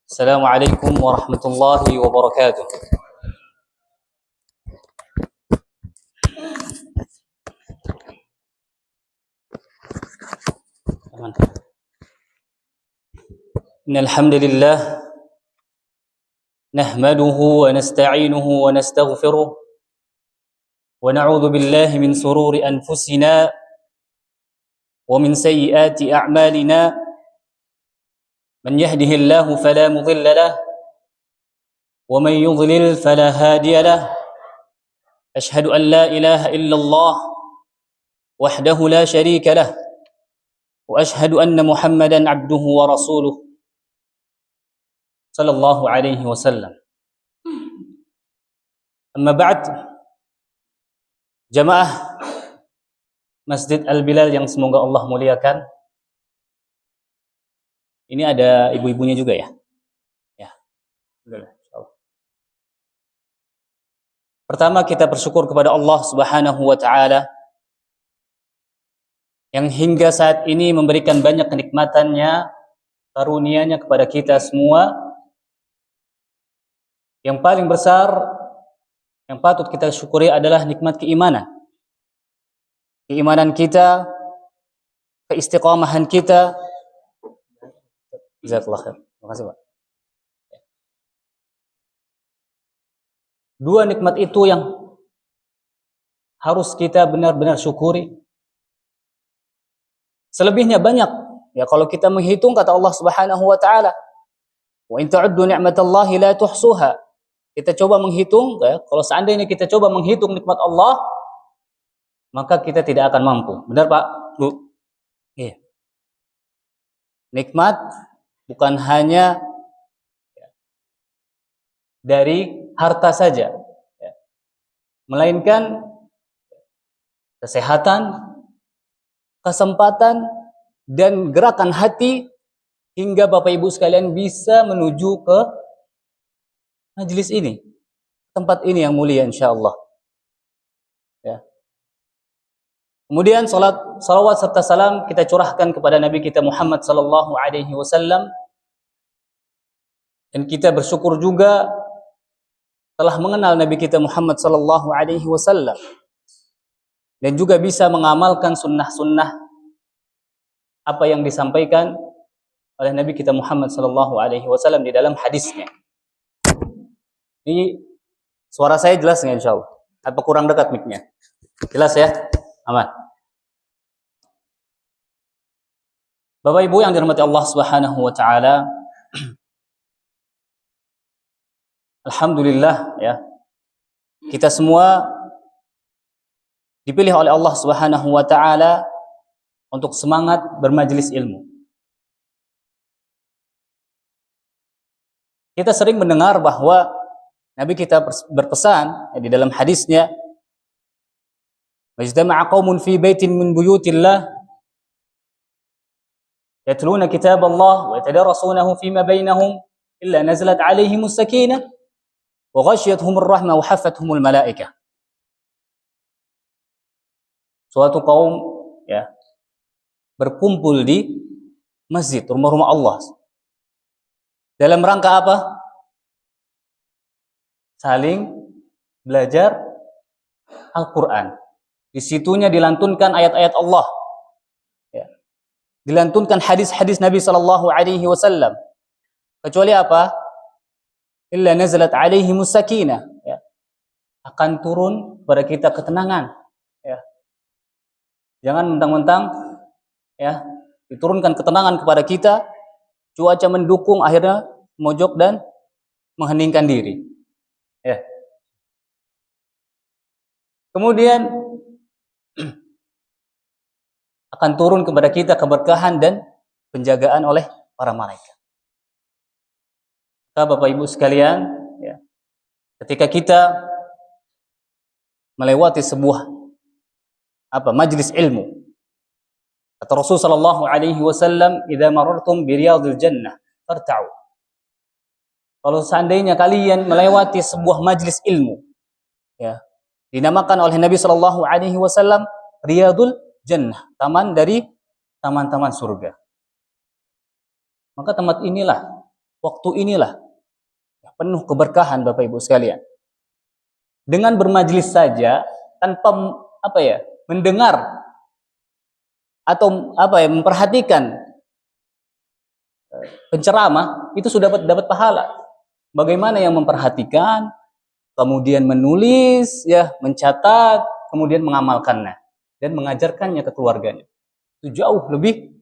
Assalamualaikum warahmatullahi wabarakatuh. Innal hamdalillah nahmaduhu wa nasta'inuhu wa nastaghfiruh wa na'udzu billahi min sururi anfusina wa min sayyiati a'malina. Man yahdihillahu fala mudilla lahu wa man yudlil fala hadiya lahu. Ashhadu an la ilaha illallah wahdahu la syarika lahu wa ashhadu anna Muhammadan abduhu wa rasuluh sallallahu alaihi wasallam. Amma ba'd, jamaah Masjid Al-Bilal yang semoga Allah muliakan. Ini ada ibu-ibunya juga ya? Ya. Pertama, kita bersyukur kepada Allah Subhanahu wa taala yang hingga saat ini memberikan banyak kenikmatannya, karunia-Nya kepada kita semua. Yang paling besar yang patut kita syukuri adalah nikmat keimanan. Keimanan kita, keistiqamahan kita. Jazakallah khair. Terima kasih, Pak. Dua nikmat itu yang harus kita benar-benar syukuri. Selebihnya banyak. Ya, kalau kita menghitung kata Allah Subhanahu wa taala, "Wa in ta'uddu ni'matallahi la tuhsuha." Kita coba menghitung, ya, kalau seandainya kita coba menghitung nikmat Allah, maka kita tidak akan mampu. Benar, Pak? Bu? Iya. Nikmat bukan hanya dari harta saja, melainkan kesehatan, kesempatan, dan gerakan hati hingga Bapak Ibu sekalian bisa menuju ke majelis ini, tempat ini yang mulia insyaallah. Ya. Kemudian salawat serta salam kita curahkan kepada Nabi kita Muhammad sallallahu alaihi wasallam, dan kita bersyukur juga telah mengenal Nabi kita Muhammad sallallahu alaihi wasallam dan juga bisa mengamalkan sunnah-sunnah apa yang disampaikan oleh Nabi kita Muhammad sallallahu alaihi wasallam di dalam hadisnya. Ini suara saya jelas nggak insyaallah? Apa kurang dekat mic-nya? Jelas ya? Aman. Bapak Ibu yang dirahmati Allah Subhanahu wa taala, alhamdulillah ya. Kita semua dipilih oleh Allah Subhanahu wa taala untuk semangat bermajelis ilmu. Kita sering mendengar bahwa Nabi kita berpesan di dalam hadisnya, "Majtama'a qaumun fi baitin min buyutillah yatluna kitaballah wa yatadarasunahu fima bainahum illa nazalat 'alaihimus sakinah wa ghasyiyatuhumur rahmah wa haffathumul malaikah." Suatu kaum ya berkumpul di masjid, rumah-rumah Allah. Dalam rangka apa? Saling belajar Al-Quran. Di situnya dilantunkan ayat-ayat Allah, ya. Dilantunkan hadis-hadis Nabi Sallallahu Alaihi Wasallam. Kecuali apa? Illa nazalat alaihimus sakinah. Ya. Akan turun pada kita ketenangan. Ya. Jangan mentang-mentang ya diturunkan ketenangan kepada kita, cuaca mendukung, akhirnya mojok dan mengheningkan diri. Ya. Kemudian akan turun kepada kita keberkahan dan penjagaan oleh para malaikat. Bapak Ibu sekalian, ya, ketika kita melewati sebuah majelis ilmu, kata Rasul sallallahu alaihi wasallam, "Idza marartum bi riyadil jannah farta'u." Kalau seandainya kalian melewati sebuah majelis ilmu, ya, dinamakan oleh Nabi sallallahu alaihi wasallam Riyadul Jannah, taman dari taman-taman surga. Maka tempat inilah waktu inilah penuh keberkahan Bapak Ibu sekalian. Dengan bermajlis saja tanpa mendengar atau memperhatikan penceramah itu sudah dapat pahala. Bagaimana yang memperhatikan, kemudian menulis, mencatat, kemudian mengamalkannya dan mengajarkannya ke keluarganya. Itu jauh lebih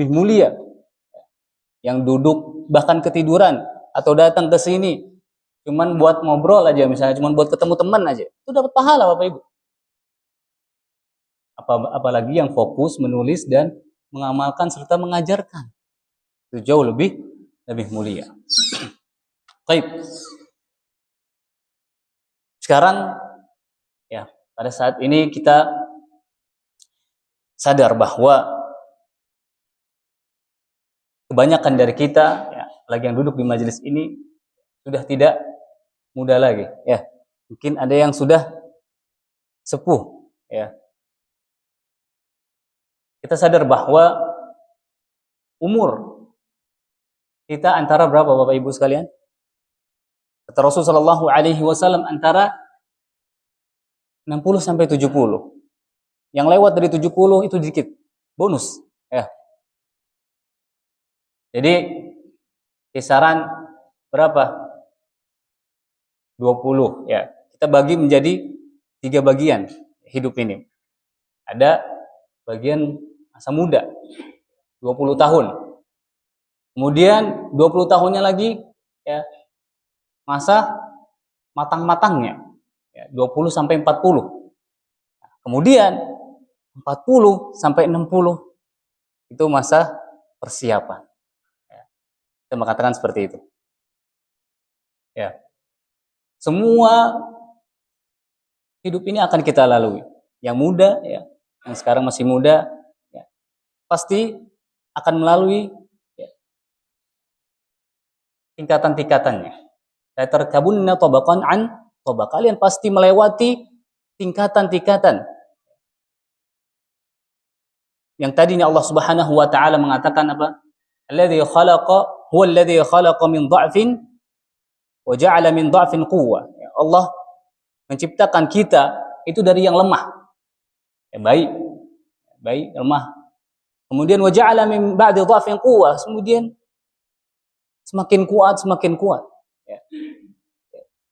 mulia. Yang duduk bahkan ketiduran atau datang ke sini cuman buat ngobrol aja, misalnya cuman buat ketemu teman aja, itu dapat pahala Bapak Ibu. Apalagi yang fokus menulis dan mengamalkan serta mengajarkan. Itu jauh lebih mulia. Baik. Sekarang pada saat ini kita sadar bahwa kebanyakan dari kita, apalagi yang duduk di majelis ini, sudah tidak muda lagi. Mungkin ada yang sudah sepuh. Kita sadar bahwa umur kita antara berapa Bapak Ibu sekalian? Kata Rasulullah Shallallahu Alaihi Wasallam antara 60 sampai 70. Yang lewat dari 70 itu dikit, bonus. Jadi kisaran berapa? 20. Kita bagi menjadi 3 bagian hidup ini. Ada bagian masa muda, 20 tahun. Kemudian 20 tahunnya lagi masa matang-matangnya, 20 sampai 40. Kemudian 40 sampai 60 itu masa persiapan. Kita mengatakan seperti itu. Semua hidup ini akan kita lalui. Yang muda, yang sekarang masih muda, pasti akan melalui tingkatan-tingkatannya. Tarkabunna tabaqan an tabaq. Kalian pasti melewati tingkatan-tingkatan. Yang tadinya Allah Subhanahu wa taala mengatakan apa? Alladzi khalaqa huwa alladzi khalaqa min dha'fin wa ja'ala min dha'fin quwwah. Allah menciptakan kita itu dari yang lemah. Baik, lemah. Kemudian wa ja'ala min ba'di dha'fin quwwah, kemudian semakin kuat.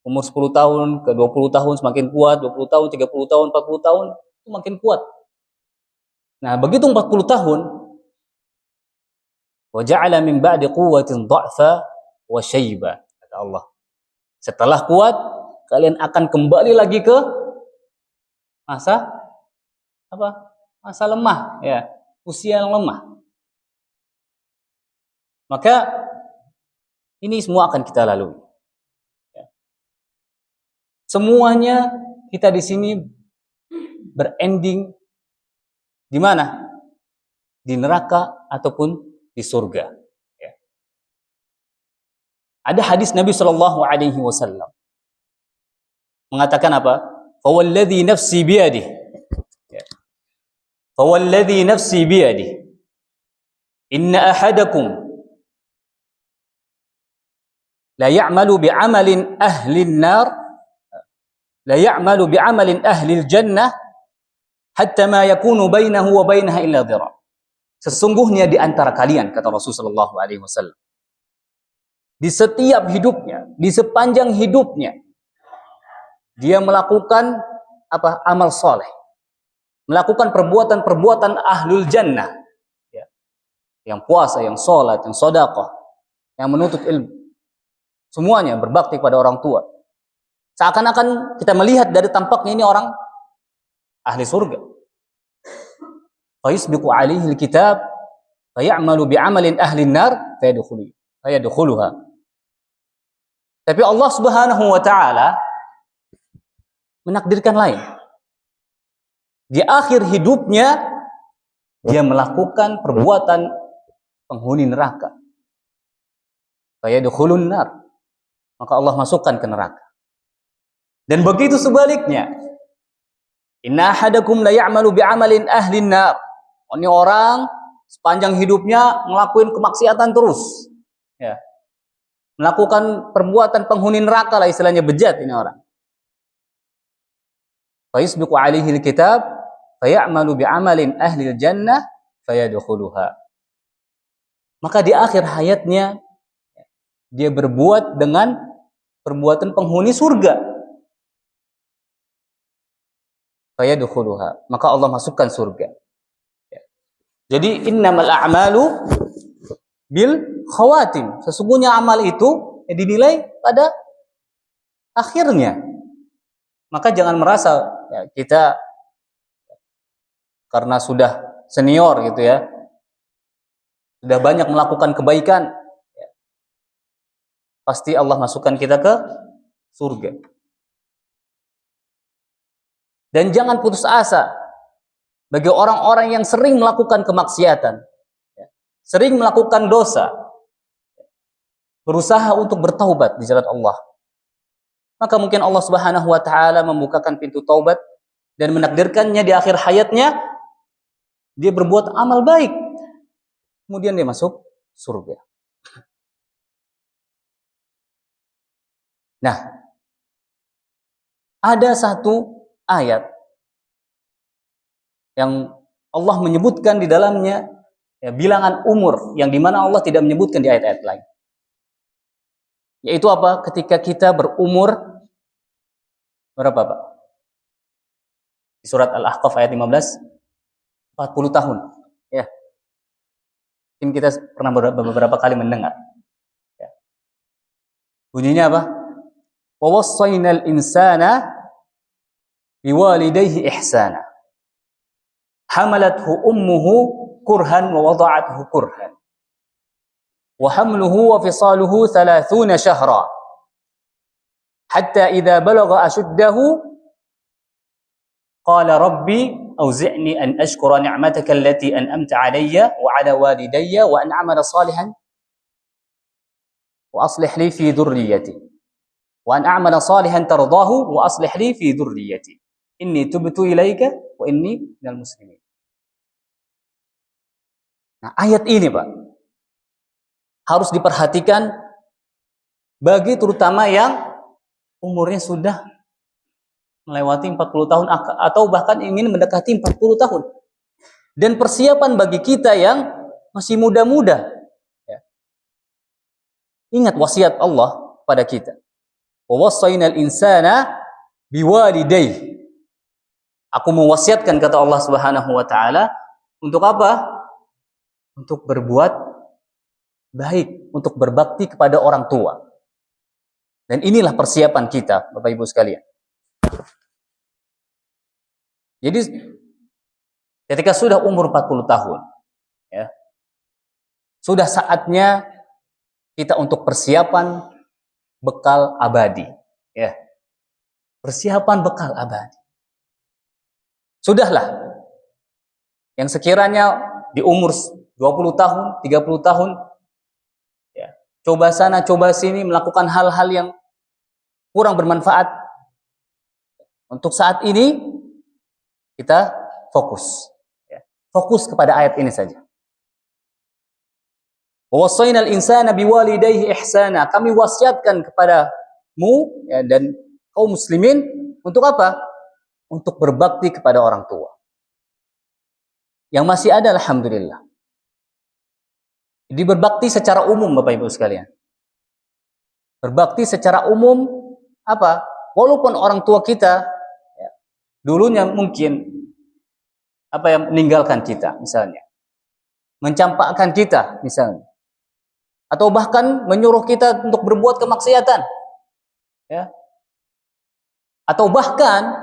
Umur 10 tahun ke 20 tahun semakin kuat, 20 tahun, 30 tahun, 40 tahun itu makin kuat. Nah, begitu 40 tahun wa ja'ala min ba'di quwwatin dha'fa wa syaiba, kata Allah. Setelah kuat, kalian akan kembali lagi ke masa lemah, usia yang lemah. Maka ini semua akan kita lalui. Semuanya kita di sini berending di mana? Di neraka ataupun di surga. Ada hadis Nabi Shallallahu Alaihi Wasallam mengatakan apa? Fawalladhi nafsi biyadih. Fawalladhi nafsi biyadih. Inna ahadakum la ya'malu bi'amalin ahli an-nar la ya'malu bi'amalin ahli al-jannah hatta ma yakunu bainahu wa bainaha illa dhira'. Sesungguhnya di antara kalian, kata Rasulullah sallallahu alaihi wasallam, di setiap hidupnya, di sepanjang hidupnya dia melakukan amal soleh, melakukan perbuatan-perbuatan ahlul jannah, yang puasa, yang sholat, yang sedekah, yang menuntut ilmu, semuanya berbakti pada orang tua. Seakan-akan kita melihat dari tampaknya ini orang ahli surga. Fayusbiqu alaihi alkitab fayamalu bi'amalin ahli an-nar fayadkhuluha. Tapi Allah Subhanahu wa taala menakdirkan lain. Di akhir hidupnya dia melakukan perbuatan penghuni neraka. Fayadkhulun nar. Maka Allah masukkan ke neraka. Dan begitu sebaliknya. Inna ahadakum la ya'malu bi'amalin ahli an-nar. Ini orang sepanjang hidupnya ngelakuin kemaksiatan terus. melakukan perbuatan penghuni neraka lah, istilahnya bejat ini orang. Fa yasbiqu alaihi alkitab fayamalu bi'amalin ahli jannah fayadkhuluha. Maka di akhir hayatnya dia berbuat dengan perbuatan penghuni surga. Fayadkhuluha, maka Allah masukkan surga. Jadi innamal a'malu bil khawatim. Sesungguhnya amal itu dinilai pada akhirnya. Maka jangan merasa kita karena sudah senior gitu ya, sudah banyak melakukan kebaikan, pasti Allah masukkan kita ke surga. Dan jangan putus asa bagi orang-orang yang sering melakukan kemaksiatan, sering melakukan dosa, berusaha untuk bertaubat di jalan Allah. Maka mungkin Allah Subhanahu wa taala membukakan pintu taubat dan menakdirkannya di akhir hayatnya dia berbuat amal baik. Kemudian dia masuk surga. Nah, ada satu ayat yang Allah menyebutkan di dalamnya bilangan umur yang dimana Allah tidak menyebutkan di ayat-ayat lain. Yaitu apa? Ketika kita berumur berapa, Pak? Di surat Al-Ahqaf ayat 15, 40 tahun. Ya. Mungkin kita pernah beberapa kali mendengar. Ya. Bunyinya apa? Wa wassaynal insana biwalidayhi ihsana. Hamalathu ummuhu kurhan wa wada'athu kurhan. Wa hamluhu wa fisaluhu 30 syahra. Hatta idza balagha ashuddahu qala rabbi awzi'ni an ashkura ni'mataka allati an'amta 'alayya wa 'ala walidayya wa an a'mala salihan wa aslih li fi dhurriyyati wa an a'mala salihan tardahu wa aslih li fi dhurriyyati inni tubtu ilaika wa inni minal muslimin. Nah, ayat ini, Pak, harus diperhatikan bagi terutama yang umurnya sudah melewati 40 tahun atau bahkan ingin mendekati 40 tahun. Dan persiapan bagi kita yang masih muda-muda. Ya. Ingat wasiat Allah pada kita. Wa wassaynal insana biwalidayhi. Aku mewasiatkan, kata Allah Subhanahu wa taala, untuk apa? Untuk berbuat baik, untuk berbakti kepada orang tua. Dan inilah persiapan kita, Bapak Ibu sekalian. Jadi ketika sudah umur 40 tahun, ya, sudah saatnya kita untuk persiapan bekal abadi, ya. Persiapan bekal abadi. Sudahlah. Yang sekiranya di umur 20 tahun, 30 tahun, ya, coba sana, coba sini, melakukan hal-hal yang kurang bermanfaat. Untuk saat ini, kita fokus. Ya. Fokus kepada ayat ini saja. Wassaynal insana biwalidayhi ihsana. Kami wasiatkan kepadamu, ya, dan kaum muslimin untuk apa? Untuk berbakti kepada orang tua. Yang masih ada, alhamdulillah. Jadi berbakti secara umum, Bapak Ibu sekalian. Berbakti secara umum apa? Walaupun orang tua kita ya, dulunya mungkin apa yang meninggalkan kita misalnya. Mencampakkan kita misalnya. Atau bahkan menyuruh kita untuk berbuat kemaksiatan. Ya. Atau bahkan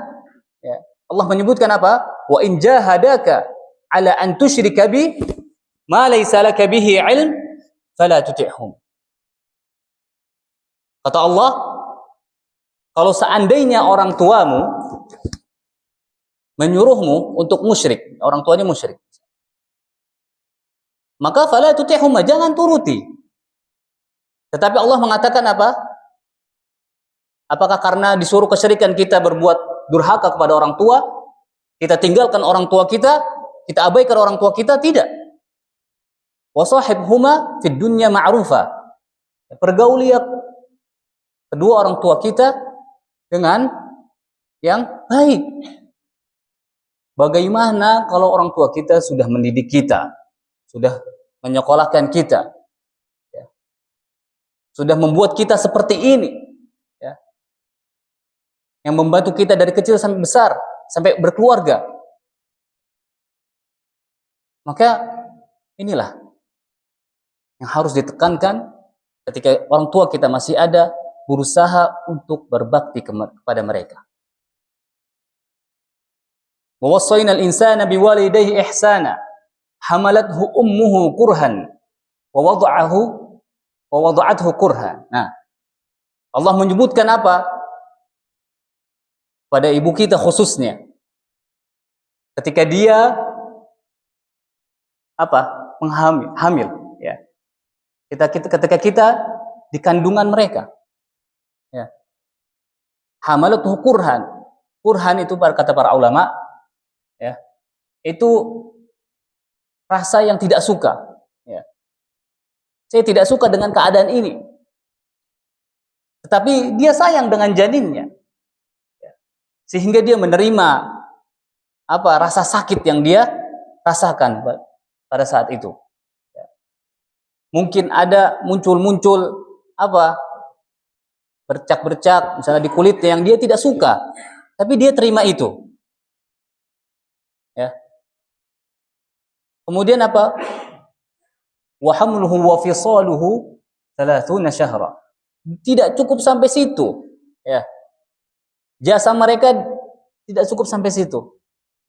ya, Allah menyebutkan apa? Wa in jahadaka ala an tusyrika bi ma laysa laka bihi ilm fala tuti'hum. Kata Allah, kalau seandainya orang tuamu menyuruhmu untuk musyrik, orang tuanya musyrik, maka fala tuti'hum, jangan turuti. Tetapi Allah mengatakan apa? Apakah karena disuruh kesyirikan kita berbuat durhaka kepada orang tua, kita tinggalkan orang tua kita abaikan orang tua kita? Tidak. Wasahibhuma fid dunya ma'rufa. Pergauli kedua orang tua kita dengan yang baik. Bagaimana kalau orang tua kita sudah mendidik kita, sudah menyekolahkan kita, ya, sudah membuat kita seperti ini, ya, yang membantu kita dari kecil sampai besar, sampai berkeluarga. Maka inilah yang harus ditekankan ketika orang tua kita masih ada, berusaha untuk berbakti kepada mereka. Wa wassayna al-insana biwalidayhi ihsana hamalathu ummuhu kurhan wa wada'athu kurhan. Nah, Allah menyebutkan apa? Pada ibu kita khususnya. Ketika dia hamil, ya. Ketika kita di kandungan mereka, ya. Hamalathu kurhan. Kurhan itu kata para ulama, ya. Itu rasa yang tidak suka, ya. Saya tidak suka dengan keadaan ini. Tetapi dia sayang dengan janinnya. Ya. Sehingga dia menerima rasa sakit yang dia rasakan pada saat itu. Ya. Mungkin ada muncul bercak-bercak misalnya di kulitnya yang dia tidak suka, tapi dia terima itu. Ya. Kemudian wa hamluhu wa fisaluhu 30 syahra. Tidak cukup sampai situ, ya. Jasa mereka tidak cukup sampai situ.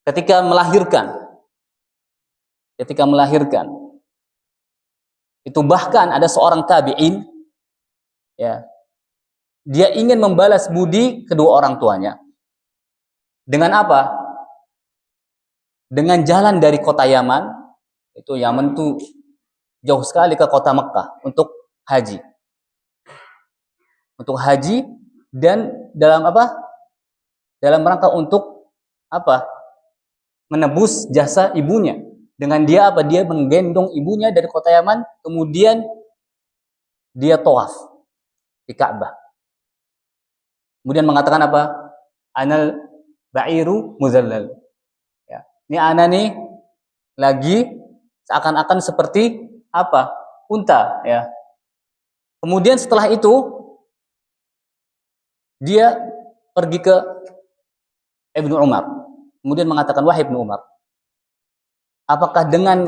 Ketika melahirkan itu bahkan ada seorang tabi'in, ya, dia ingin membalas budi kedua orang tuanya dengan apa? Dengan jalan dari kota Yaman, itu Yaman itu jauh sekali ke kota Mekah untuk haji dan dalam rangka untuk menebus jasa ibunya. Dengan dia menggendong ibunya dari kota Yaman, kemudian dia tawaf di Ka'bah. Kemudian mengatakan Anal ba'iru muzallal. Ya. Ini ana nih lagi seakan-akan seperti unta, ya. Kemudian setelah itu dia pergi ke Ibnu Umar. Kemudian mengatakan, wahai Ibnu Umar, apakah dengan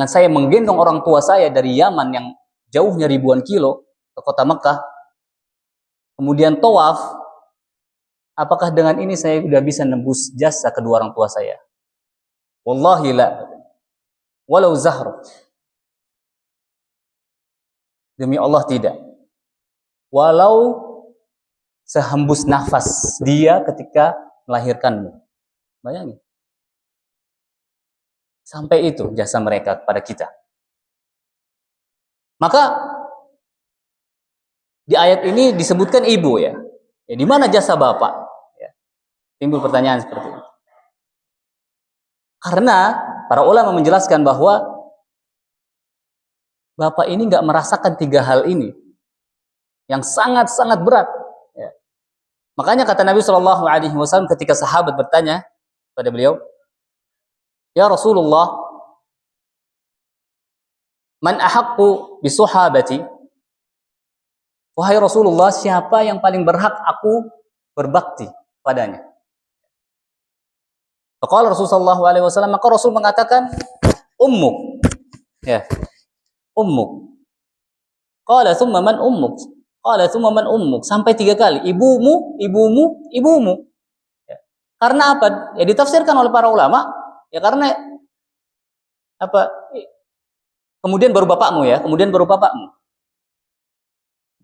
saya menggendong orang tua saya dari Yaman yang jauhnya ribuan kilo ke kota Mekah, kemudian tawaf, apakah dengan ini saya sudah bisa nebus jasa kedua orang tua saya? Wallahi la, walau zahr. Demi Allah tidak. Walau sehembus nafas dia ketika melahirkanmu. Bayangin. Sampai itu jasa mereka kepada kita. Maka di ayat ini disebutkan ibu, ya. Ya, di mana jasa bapak? Ya. Timbul pertanyaan seperti itu. Karena para ulama menjelaskan bahwa bapak ini nggak merasakan 3 hal ini yang sangat-sangat berat. Ya. Makanya kata Nabi SAW ketika sahabat bertanya pada beliau, ya Rasulullah, man ahaqqu bisuhabati? Wahai Rasulullah, siapa yang paling berhak aku berbakti padanya? Faqala Rasulullah SAW, maka Rasul mengatakan, ummuk. Ya. Ummuk. Qala thumma man ummuk? Qala thumma man ummuk? Sampai 3 kali. Ibumu, ibumu, ibumu. Ya. Karena apa? Ya ditafsirkan oleh para ulama. Ya karena kemudian baru bapakmu, ya. Kemudian baru bapakmu.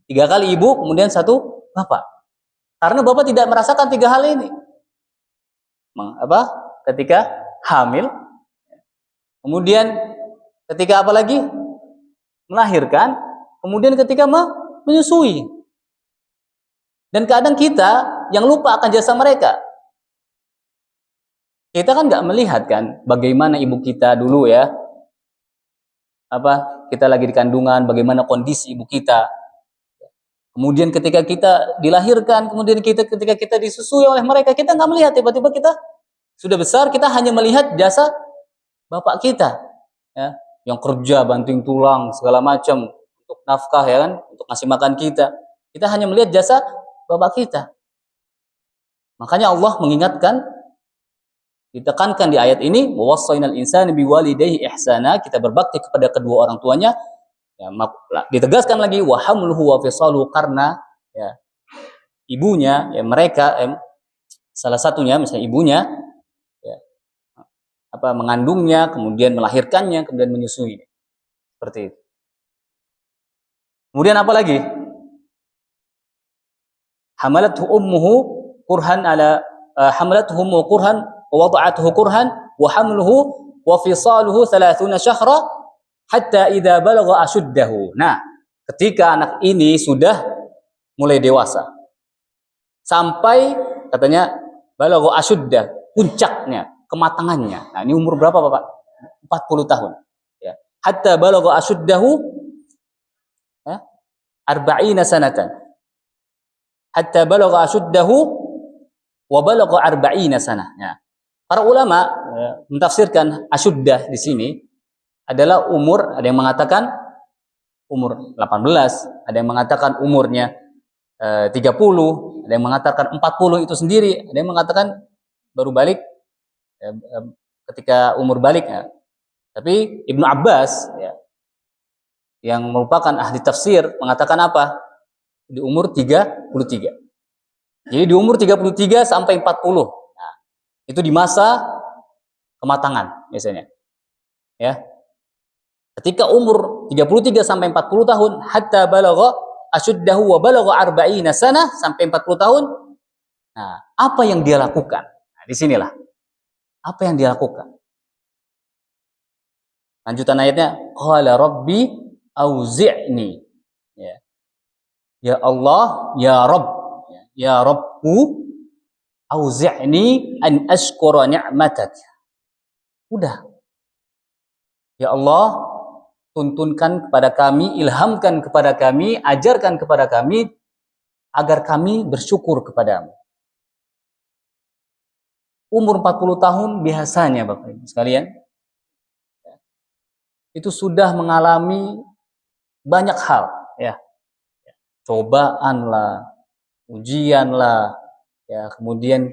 3 kali ibu, kemudian 1 bapak. Karena bapak tidak merasakan 3 hal ini. Ketika hamil, kemudian ketika melahirkan, kemudian ketika menyusui. Dan kadang kita yang lupa akan jasa mereka. Kita kan nggak melihat kan bagaimana ibu kita dulu, ya. kita lagi di kandungan, bagaimana kondisi ibu kita. Kemudian ketika kita dilahirkan, kemudian ketika kita disusui oleh mereka, kita nggak melihat, tiba-tiba kita sudah besar, kita hanya melihat jasa bapak kita, ya, yang kerja banting tulang segala macam untuk nafkah, ya kan, untuk ngasih makan kita. Kita hanya melihat jasa bapak kita. Makanya Allah mengingatkan, ditekankan di ayat ini, wassaynal insana biwalidayhi ihsana, kita berbakti kepada kedua orang tuanya. Ya, ditegaskan lagi wa hamluhu wa fisaluhu, karena ya ibunya, ya mereka salah satunya misalnya ibunya ya, mengandungnya, kemudian melahirkannya, kemudian menyusui. Seperti itu. Kemudian apa lagi? Hamalathu ummuhu kurhan ala hamalathu ummuhu kurhan wa wada'atuhu kurhan wa hamluhu wa fisaluhu 30 syahra hatta idza balagha ashuddahu. Nah, ketika anak ini sudah mulai dewasa, sampai katanya balagha ashuddah, puncaknya, kematangannya. Nah, ini umur berapa, Bapak? 40 tahun. Ya. Hatta balagha ashuddahu 40 sanatan. Hatta balagha ashuddahu wa balagha 40 sanah. Ya. Para ulama mentafsirkan ashuddah di sini adalah umur, ada yang mengatakan umur 18, ada yang mengatakan umurnya 30, ada yang mengatakan 40 itu sendiri, ada yang mengatakan baru balik ketika umur balik. Ya. Tapi Ibnu Abbas ya, yang merupakan ahli tafsir mengatakan apa? Di umur 33. Jadi di umur 33 sampai 40. Nah, itu di masa kematangan biasanya. Ya. Ketika umur 33 sampai 40 tahun, hatta balagha ashuddahu wa balagha 40 sanah, sampai 40 tahun. Nah, apa yang dia lakukan? Nah, disinilah. Apa yang dia lakukan? Lanjutan ayatnya, qala rabbi auzi'ni. Ya. Ya Allah, ya Rabb, ya Rabbku, auzi'ni an ashkura ni'matak. Udah. Ya Allah, tuntunkan kepada kami, ilhamkan kepada kami, ajarkan kepada kami agar kami bersyukur kepadamu. Umur 40 tahun biasanya Bapak Ibu sekalian itu sudah mengalami banyak hal, ya. Cobaan lah, ujian lah, ya, kemudian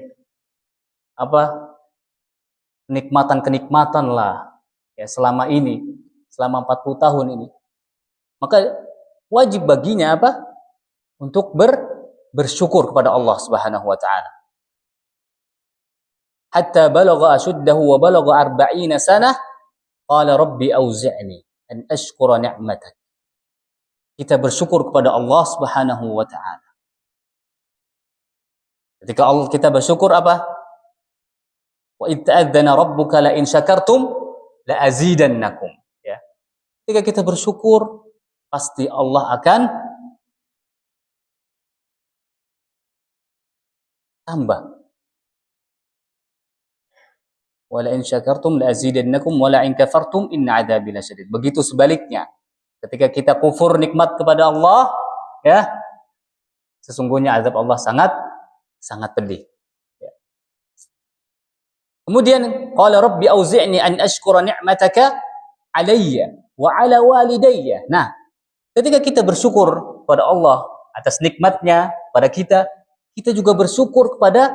kenikmatan-kenikmatan lah, ya, selama 40 tahun ini. Maka wajib baginya untuk bersyukur kepada Allah Subhanahu wa taala. Hatta balagha ashuddahu wa balagha 40 sanah, qala rabbi auzi'ni an ashkura ni'matak. Kita bersyukur kepada Allah Subhanahu wa taala. Ketika kita bersyukur apa? Wa id ta'adzana rabbuka la in syakartum la azidannakum. Ketika kita bersyukur, pasti Allah akan tambah. Wala in syakartum la azidannakum wala in kafartum inna adzabi lasyadid. Begitu sebaliknya. Ketika kita kufur nikmat kepada Allah, ya, sesungguhnya azab Allah sangat pedih. Ya. Kemudian qala rabbi auzi'ni an ashkura ni'mataka alayya wa ala walidayya. Nah, ketika kita bersyukur kepada Allah atas nikmatnya pada kita, kita juga bersyukur kepada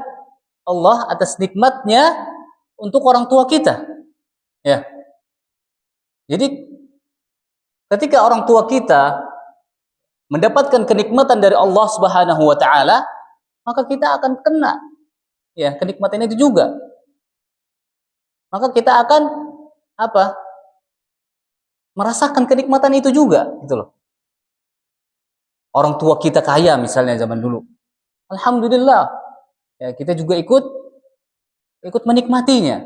Allah atas nikmatnya untuk orang tua kita. Ya. Jadi ketika orang tua kita mendapatkan kenikmatan dari Allah Subhanahu wa taala, maka kita akan kena ya kenikmatan itu juga. Maka kita akan merasakan kenikmatan itu juga, gitu loh. Orang tua kita kaya misalnya zaman dulu. Alhamdulillah. Ya, kita juga ikut menikmatinya.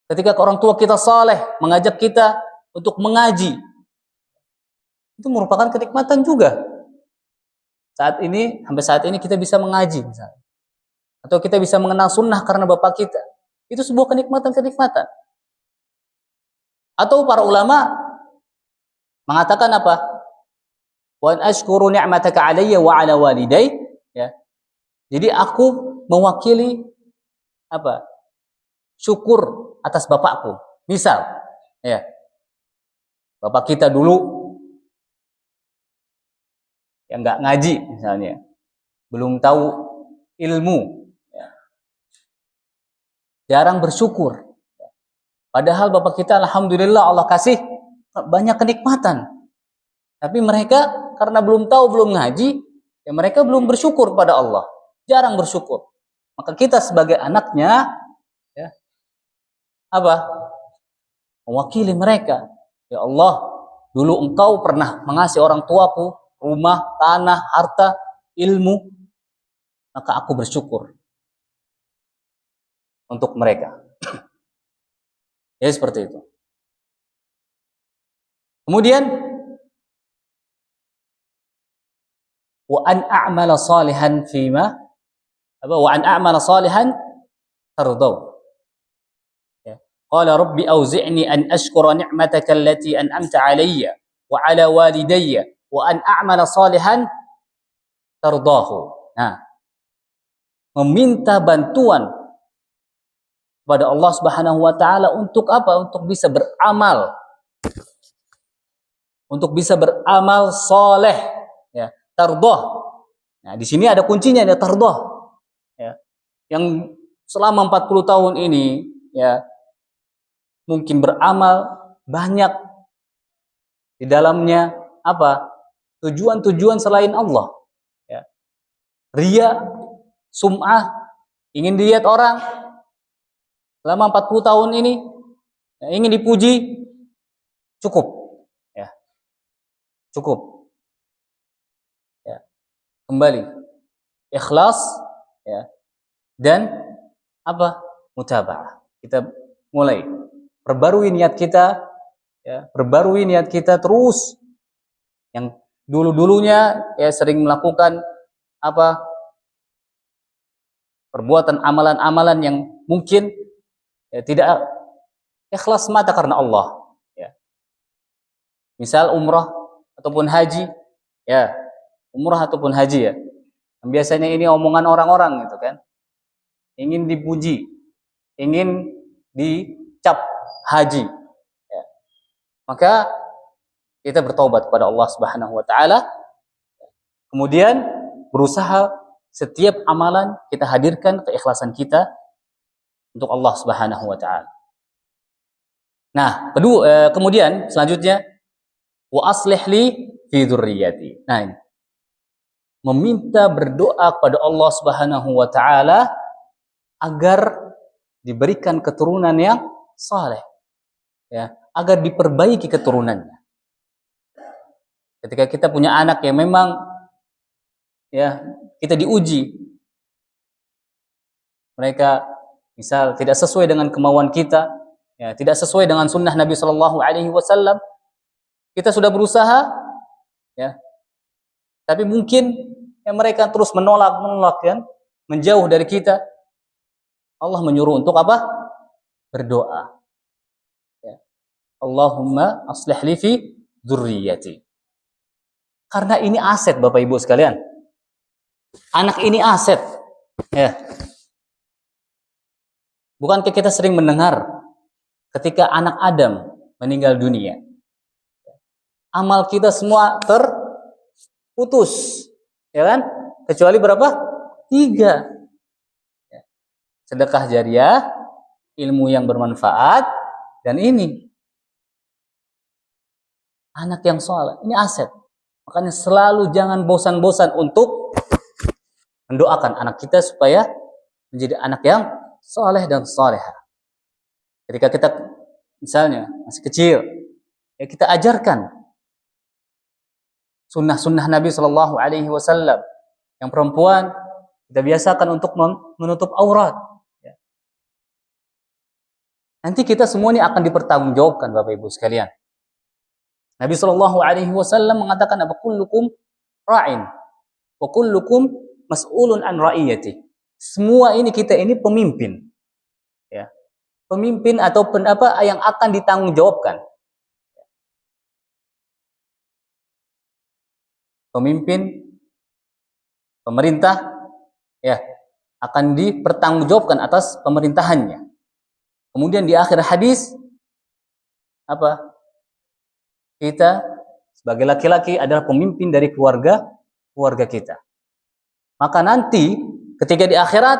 Ketika orang tua kita saleh mengajak kita untuk mengaji, itu merupakan kenikmatan juga. Sampai saat ini kita bisa mengaji misalnya. Atau kita bisa mengenal sunnah karena bapak kita. Itu sebuah kenikmatan. Atau para ulama mengatakan apa? Wa an ashkuru ni'mataka 'alayya wa 'ala walidayya, ya. Jadi aku mewakili apa? Syukur atas bapakku. Misal, ya. Bapak kita dulu yang nggak ngaji misalnya, belum tahu ilmu, ya. Jarang bersyukur. Padahal bapak kita alhamdulillah Allah kasih banyak kenikmatan. Tapi mereka karena belum tahu, belum ngaji, ya mereka belum bersyukur pada Allah. Jarang bersyukur. Maka kita sebagai anaknya, ya, apa? Mewakili mereka. Ya Allah, dulu engkau pernah mengasihi orang tuaku, rumah, tanah, harta, ilmu, maka aku bersyukur untuk mereka. Ya seperti itu. Kemudian wa an a'mala salihan fima wa an a'mala salihan tardau. Ya. Qala rabbi auzi'ni an ashkura ni'mataka allati an'amta 'alayya wa 'ala walidayya wa an a'mala salihan tardahu. Nah, meminta bantuan kepada Allah Subhanahu wa taala untuk apa? Untuk bisa beramal. Untuk bisa beramal soleh, ya, tardah. Nah, di sini ada kuncinya, ada tardah, ya. Yang selama 40 tahun ini, ya, mungkin beramal banyak di dalamnya apa? Tujuan-tujuan selain Allah, ya. Riya, sum'ah, ingin dilihat orang selama 40 tahun ini, ya, ingin dipuji, cukup. Cukup, ya. Kembali ikhlas, ya, dan apa? Mutaba'ah. Kita mulai perbarui niat kita, ya, perbarui niat kita terus. Yang dulu-dulunya ya sering melakukan apa? Perbuatan amalan-amalan yang mungkin ya, tidak ikhlas semata karena Allah, ya. Misal umrah ataupun haji, ya, umrah ataupun haji, ya. Biasanya ini omongan orang-orang gitu kan. Ingin dipuji, ingin dicap haji, ya. Maka kita bertobat kepada Allah Subhanahu wa taala. Kemudian berusaha setiap amalan kita hadirkan keikhlasan kita untuk Allah Subhanahu wa taala. Nah, kemudian selanjutnya wa aslih li fi dzurriyyati. Nah, ini meminta berdoa kepada Allah Subhanahu wa taala agar diberikan keturunan yang saleh, ya, agar diperbaiki keturunannya. Ketika kita punya anak yang memang ya kita diuji, mereka misal tidak sesuai dengan kemauan kita, ya, tidak sesuai dengan sunnah Nabi Shallallahu Alaihi Wasallam, kita sudah berusaha, ya, tapi mungkin ya, mereka terus menolak kan, menjauh dari kita. Allah menyuruh untuk apa? Berdoa. Ya. Allahumma aslih li fi dzurriyyati. Karena ini aset Bapak Ibu sekalian. Anak ini aset. Ya. Bukankah kita sering mendengar ketika anak Adam meninggal dunia, amal kita semua terputus, ya kan? Kecuali berapa? 3. Ya. Sedekah jariah, ilmu yang bermanfaat, dan ini anak yang saleh. Ini aset. Makanya selalu jangan bosan-bosan untuk mendoakan anak kita supaya menjadi anak yang saleh dan salehah. Ketika kita misalnya masih kecil, ya kita ajarkan sunnah-sunnah Nabi Shallallahu Alaihi Wasallam. Yang perempuan kita biasakan untuk menutup aurat. Ya. Nanti kita semua ini akan dipertanggungjawabkan Bapak Ibu sekalian. Nabi Shallallahu Alaihi Wasallam mengatakan apa? Kullukum ra'in, wa kullukum mas'ulun an ra'iyati. Semua ini kita ini pemimpin, ya, pemimpin atau apa yang akan ditanggungjawabkan. pemimpin pemerintah ya akan dipertanggungjawabkan atas pemerintahannya. Kemudian di akhir hadis apa? Kita sebagai laki-laki adalah pemimpin dari keluarga kita. Maka nanti ketika di akhirat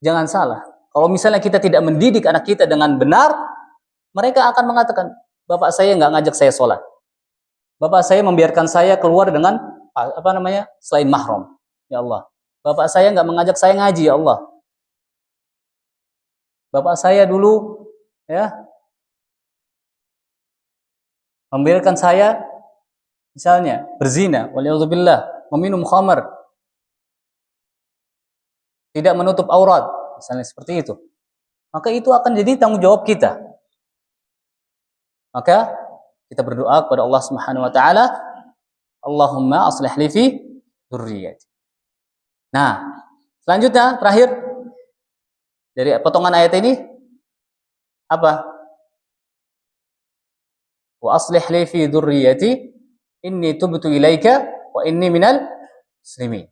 jangan salah. Kalau misalnya kita tidak mendidik anak kita dengan benar, mereka akan mengatakan, bapak saya nggak ngajak saya sholat. Bapak saya membiarkan saya keluar dengan selain mahram. Ya Allah. Bapak saya nggak mengajak saya ngaji, ya Allah. Bapak saya dulu ya membiarkan saya misalnya berzina, waliyadzubillah, meminum khamar, tidak menutup aurat, misalnya seperti itu. Maka itu akan jadi tanggung jawab kita. Maka kita berdoa kepada Allah Subhanahu wa taala, Allahumma aslih li fi dzurriyyati. Nah, selanjutnya terakhir dari potongan ayat ini apa? Wa aslih li fi dzurriyyati inni tubtu ilaika wa inni minal muslimin.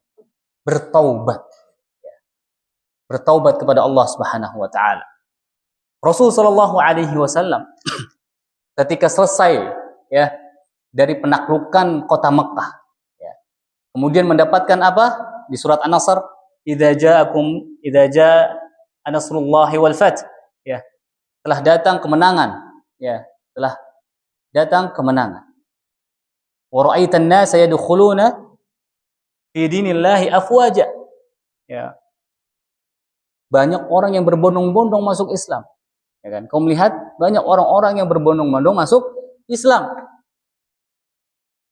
Bertaubat. Bertaubat kepada Allah Subhanahu wa taala. Rasul sallallahu alaihi wasallam ketika selesai ya dari penaklukan kota Mekkah ya. Kemudian mendapatkan apa? Di surat An-Nasr, idza jaa nasrullahi wal fath ya. Telah datang kemenangan ya, telah datang kemenangan. Wa ra'aitan nasa yadkhuluna fi dinillahi afwaja. Ya. Banyak orang yang berbondong-bondong masuk Islam. Ya kan? Kau melihat banyak orang-orang yang berbondong-bondong masuk Islam.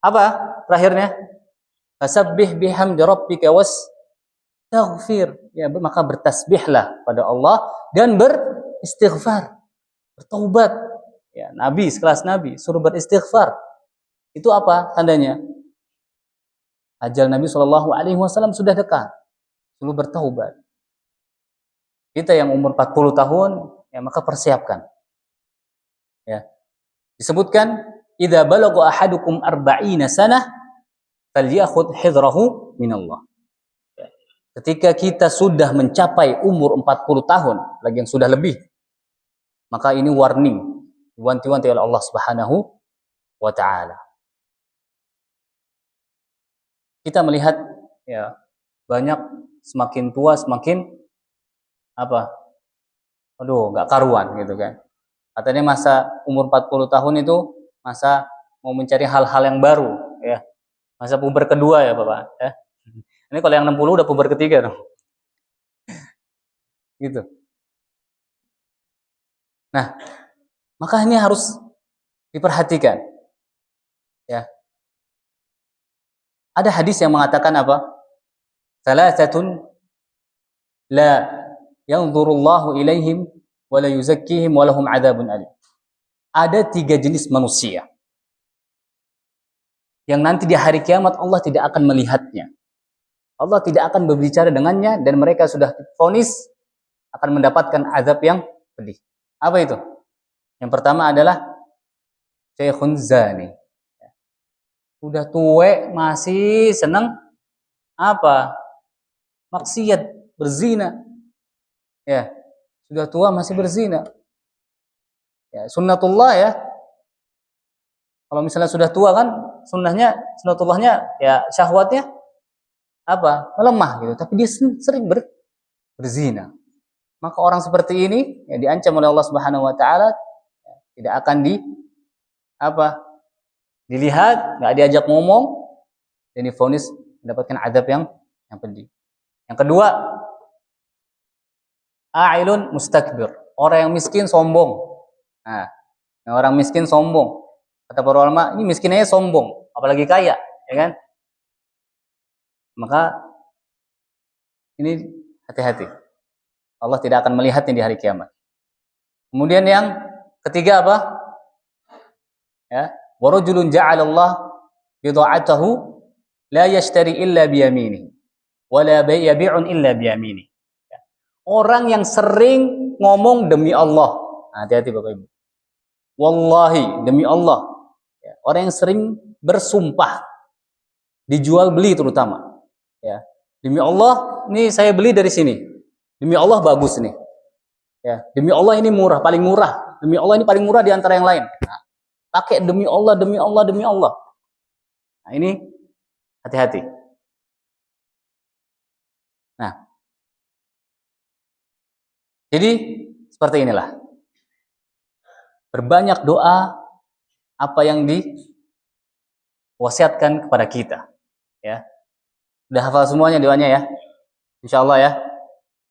Apa terakhirnya? Fasabbih bihamdi rabbika wastaghfir. Ya, maka bertasbihlah pada Allah dan beristighfar, bertaubat. Ya, Nabi sekelas Nabi suruh beristighfar. Itu apa tandanya? Ajal Nabi Shallallahu alaihi wasallam sudah dekat. Suruh bertaubat. Kita yang umur 40 tahun, ya maka persiapkan. Ya. Disebutkan, idza balagha ahadukum 40 sanah falyakhudh hidrahu minallah. Ya. Ketika kita sudah mencapai umur 40 tahun, lagi yang sudah lebih, maka ini warning, diwanti-wanti oleh Allah Subhanahu wa taala. Kita melihat ya banyak semakin tua semakin apa? Aduh, nggak karuan gitu kan. Katanya masa umur 40 tahun itu masa mau mencari hal-hal yang baru ya. Masa puber kedua ya, Bapak, ya. Ini kalau yang 60 udah puber ketiga dong. Gitu. Nah, maka ini harus diperhatikan. Ya. Ada hadis yang mengatakan apa? Salasatun la yanzurullahu ilaihim wa la yuzakkihim wa lahum adzabun alim. Ada 3 jenis manusia yang nanti di hari kiamat Allah tidak akan melihatnya. Allah tidak akan berbicara dengannya dan mereka sudah divonis akan mendapatkan azab yang pedih. Apa itu? Yang pertama adalah syekhun zani. Sudah tua masih senang apa? Maksiat, berzina. Ya, sudah tua masih berzina. Ya, sunnatullah ya. Kalau misalnya sudah tua kan, sunnatullahnya ya syahwatnya apa? Melemah gitu, tapi dia sering berzina. Maka orang seperti ini ya diancam oleh Allah Subhanahu wa taala ya, tidak akan dilihat, enggak diajak ngomong dan divonis mendapatkan azab yang pedih. Yang kedua, a'ilun mustakbir, orang yang miskin sombong. Nah, yang orang miskin sombong. Kata para ulama, ini miskin aja sombong, apalagi kaya, ya kan? Maka ini hati-hati. Allah tidak akan melihatnya di hari kiamat. Kemudian yang ketiga apa? Ya, wa rajulun ja'alallah bid'atahu la yashtari illa biyaminihi wa la yabi'un illa biyaminihi. Orang yang sering ngomong demi Allah. Nah, hati-hati Bapak Ibu. Wallahi, demi Allah. Ya, orang yang sering bersumpah dijual beli terutama. Ya. Demi Allah, ini saya beli dari sini. Demi Allah bagus nih. Ya, demi Allah ini murah, paling murah. Demi Allah ini paling murah di antara yang lain. Nah, pakai demi Allah, demi Allah, demi Allah. Nah, ini hati-hati. Nah, jadi seperti inilah. Berbanyak doa apa yang diwasiatkan kepada kita. Ya, udah hafal semuanya doanya ya. Insya Allah ya.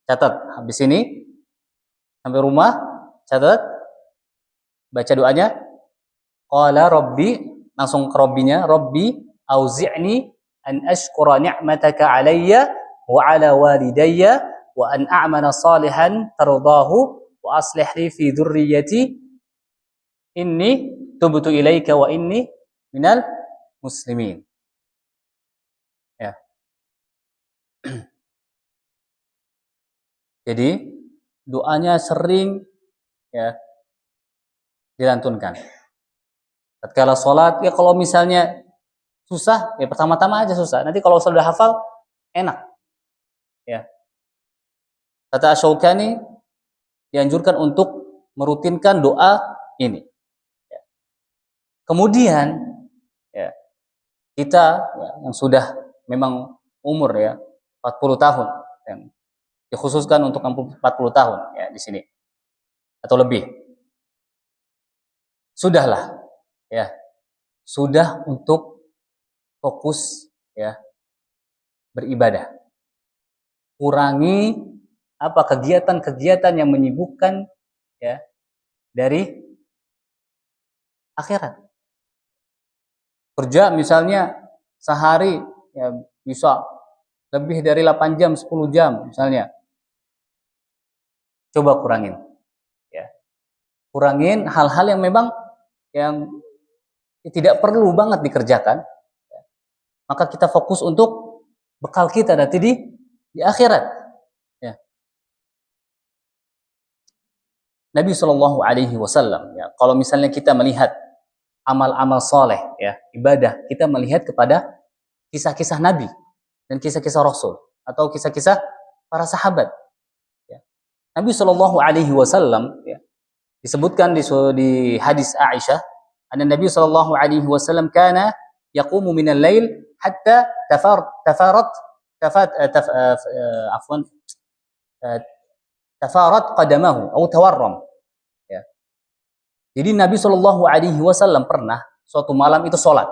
Catat habis ini sampai rumah, catat, baca doanya. Qala Rabbi, langsung ke Rabbinya, Rabbi auzi'ni an ashkura ni'mataka alayya wa ala walidayya wa an a'mala salihan tardahu wa aslih li fi dhurriyyati inni tubtu ilaika wa inni minal muslimin. Ya. Jadi doanya sering ya dilantunkan. Tatkala sholat, ya kalau misalnya susah, ya pertama-tama aja susah. Nanti kalau sudah hafal, enak. Ya. Kata Asy-Syaukani dianjurkan untuk merutinkan doa ini. Ya. Kemudian, ya, kita ya, yang sudah memang umur ya 40 tahun, yang dikhususkan untuk 40 tahun ya di sini atau lebih, sudahlah, ya, sudah untuk fokus ya beribadah. Kurangi apa kegiatan-kegiatan yang menyibukkan ya dari akhirat. Kerja misalnya sehari ya bisa lebih dari 8 jam, 10 jam misalnya. Coba kurangin. Ya. Kurangin hal-hal yang memang yang tidak perlu banget dikerjakan. Maka kita fokus untuk bekal kita nanti di akhirat. Ya. Nabi Shallallahu Alaihi Wasallam. Ya, kalau misalnya kita melihat amal-amal soleh, ya ibadah, kita melihat kepada kisah-kisah Nabi dan kisah-kisah Rasul atau kisah-kisah para sahabat. Ya. Nabi Shallallahu Alaihi Wasallam ya, disebutkan di hadis Aisyah, anna Nabi Shallallahu Alaihi Wasallam kana yaqumu min al-lail hatta tafarat qadamahu atau tawarram. Ya. Jadi Nabi Shallallahu Alaihi Wasallam pernah suatu malam itu sholat.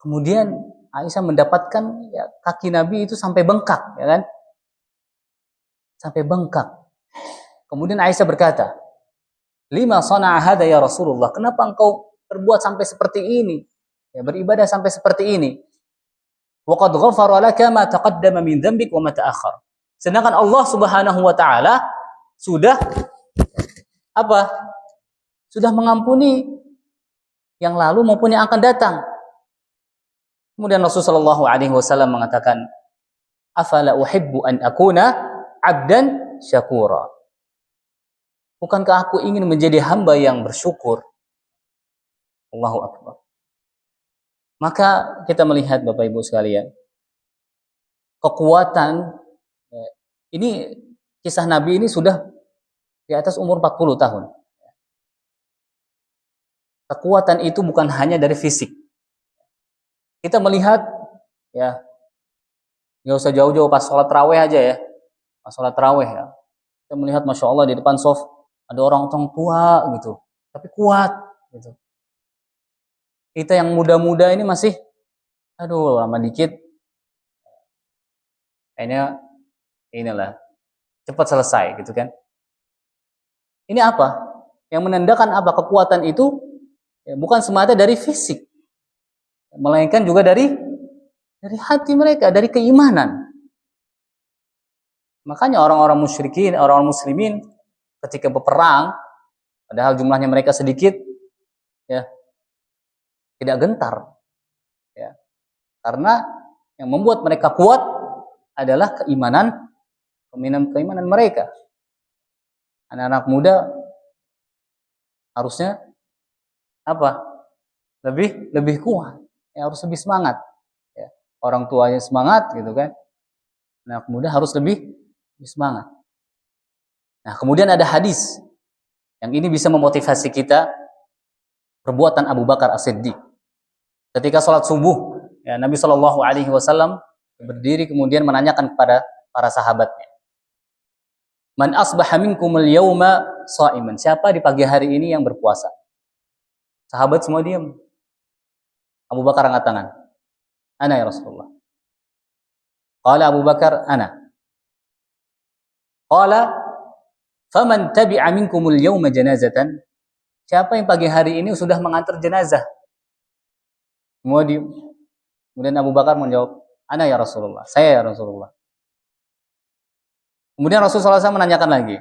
Kemudian Aisyah mendapatkan ya, kaki Nabi itu sampai bengkak, ya kan? Sampai bengkak. Kemudian Aisyah berkata, "Lima sana'a hadza ya Rasulullah? Kenapa engkau berbuat sampai seperti ini? Ya, beribadah sampai seperti ini. Wa qad ghafara laka ma taqaddama min dzambik wa ma ta'akhkhar." Sedangkan Allah Subhanahu wa taala sudah apa? Sudah mengampuni yang lalu maupun yang akan datang. Kemudian Rasulullah SAW mengatakan, "Afala uhibbu an akuna 'abdan syakura." Bukankah aku ingin menjadi hamba yang bersyukur? Allahu Akbar. Maka kita melihat Bapak Ibu sekalian, kekuatan ini kisah Nabi ini sudah di atas umur 40 tahun. Kekuatan itu bukan hanya dari fisik. Kita melihat ya, nggak usah jauh-jauh pas sholat tarawih aja ya, pas sholat tarawih ya, kita melihat masya Allah di depan sof ada orang tua gitu, tapi kuat gitu. Kita yang muda-muda ini masih, aduh lama dikit, kayaknya inilah cepat selesai gitu kan. Ini apa? Yang menandakan apa kekuatan itu ya, bukan semata dari fisik, melainkan juga dari hati mereka, dari keimanan. Makanya orang-orang musyrikin, orang-orang muslimin ketika berperang, padahal jumlahnya mereka sedikit, ya tidak gentar, ya karena yang membuat mereka kuat adalah keimanan mereka. Anak-anak muda harusnya apa? Lebih kuat. ya harus lebih semangat. Ya. Orang tuanya semangat gitu kan. Nah, kemudian harus lebih semangat. Nah, kemudian ada hadis yang ini bisa memotivasi kita, perbuatan Abu Bakar As-Siddiq. Ketika sholat subuh, ya, Nabi Shallallahu Alaihi Wasallam berdiri kemudian menanyakan kepada para sahabatnya, Man asbaha minkumul yawma sha'iman. Siapa di pagi hari ini yang berpuasa? Sahabat semua diam. Abu Bakar angkat tangan. Ana ya Rasulullah. Qala Abu Bakar, ana. Qala, faman tabi'a minkumul yawma janazatan. Siapa yang pagi hari ini sudah mengantar jenazah? Semua diam. Kemudian Abu Bakar menjawab, ana ya Rasulullah. Saya ya Rasulullah. Kemudian Rasulullah SAW menanyakan lagi,